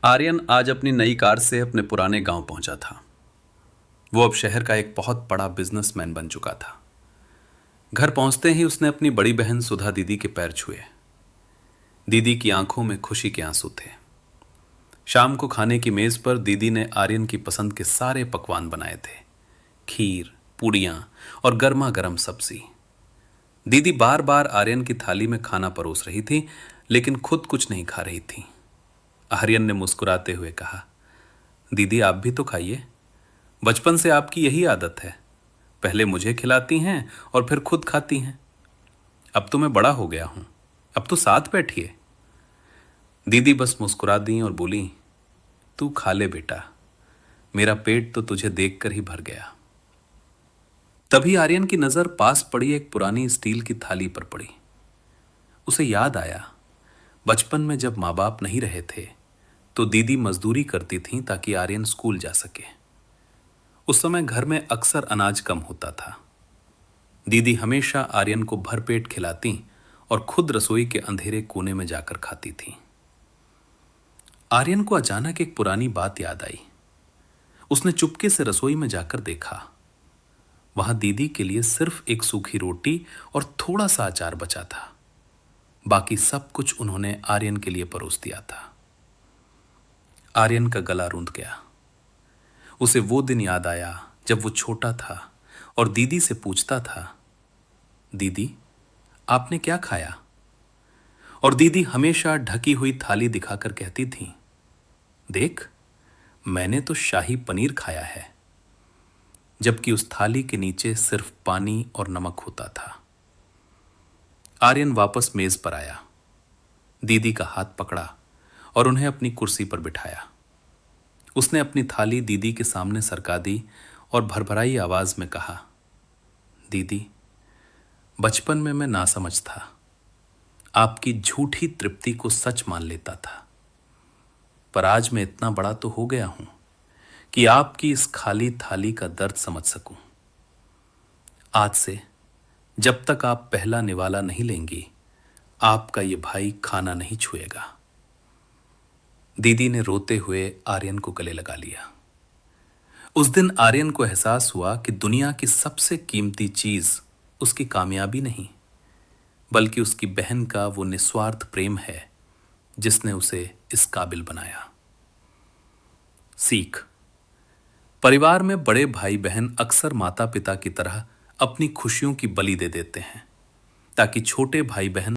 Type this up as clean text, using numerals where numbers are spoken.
आर्यन आज अपनी नई कार से अपने पुराने गांव पहुंचा था। वो अब शहर का एक बहुत बड़ा बिजनेसमैन बन चुका था। घर पहुंचते ही उसने अपनी बड़ी बहन सुधा दीदी के पैर छुए। दीदी की आंखों में खुशी के आंसू थे। शाम को खाने की मेज पर दीदी ने आर्यन की पसंद के सारे पकवान बनाए थे। खीर, पूड़ियां और गर्मा गर्म सब्जी। दीदी बार बार आर्यन की थाली में खाना परोस रही थी, लेकिन खुद कुछ नहीं खा रही थी। आर्यन ने मुस्कुराते हुए कहा, दीदी आप भी तो खाइए। बचपन से आपकी यही आदत है, पहले मुझे खिलाती हैं और फिर खुद खाती हैं। अब तो मैं बड़ा हो गया हूं, अब तो साथ बैठिए। दीदी बस मुस्कुरा दी और बोली, तू खा ले बेटा, मेरा पेट तो तुझे देखकर ही भर गया। तभी आर्यन की नजर पास पड़ी एक पुरानी स्टील की थाली पर पड़ी। उसे याद आया, बचपन में जब माँ बाप नहीं रहे थे तो दीदी मजदूरी करती थी ताकि आर्यन स्कूल जा सके। उस समय घर में अक्सर अनाज कम होता था। दीदी हमेशा आर्यन को भरपेट खिलाती और खुद रसोई के अंधेरे कोने में जाकर खाती थी। आर्यन को अचानक एक पुरानी बात याद आई। उसने चुपके से रसोई में जाकर देखा। वहां दीदी के लिए सिर्फ एक सूखी रोटी और थोड़ा सा अचार बचा था। बाकी सब कुछ उन्होंने आर्यन के लिए परोस दिया था। आर्यन का गला रूंध गया। उसे वो दिन याद आया जब वो छोटा था और दीदी से पूछता था, दीदी आपने क्या खाया? और दीदी हमेशा ढकी हुई थाली दिखाकर कहती थी, देख मैंने तो शाही पनीर खाया है, जबकि उस थाली के नीचे सिर्फ पानी और नमक होता था। आर्यन वापस मेज पर आया, दीदी का हाथ पकड़ा और उन्हें अपनी कुर्सी पर बिठाया। उसने अपनी थाली दीदी के सामने सरका दी और भरभराई आवाज में कहा, दीदी बचपन में मैं नासमझ था, आपकी झूठी तृप्ति को सच मान लेता था, पर आज मैं इतना बड़ा तो हो गया हूं कि आपकी इस खाली थाली का दर्द समझ सकूं। आज से जब तक आप पहला निवाला नहीं लेंगी, आपका ये भाई खाना नहीं छुएगा। दीदी ने रोते हुए आर्यन को गले लगा लिया। उस दिन आर्यन को एहसास हुआ कि दुनिया की सबसे कीमती चीज उसकी कामयाबी नहीं, बल्कि उसकी बहन का वो निस्वार्थ प्रेम है जिसने उसे इस काबिल बनाया। सीख, परिवार में बड़े भाई बहन अक्सर माता पिता की तरह अपनी खुशियों की बलि दे देते हैं ताकि छोटे भाई बहन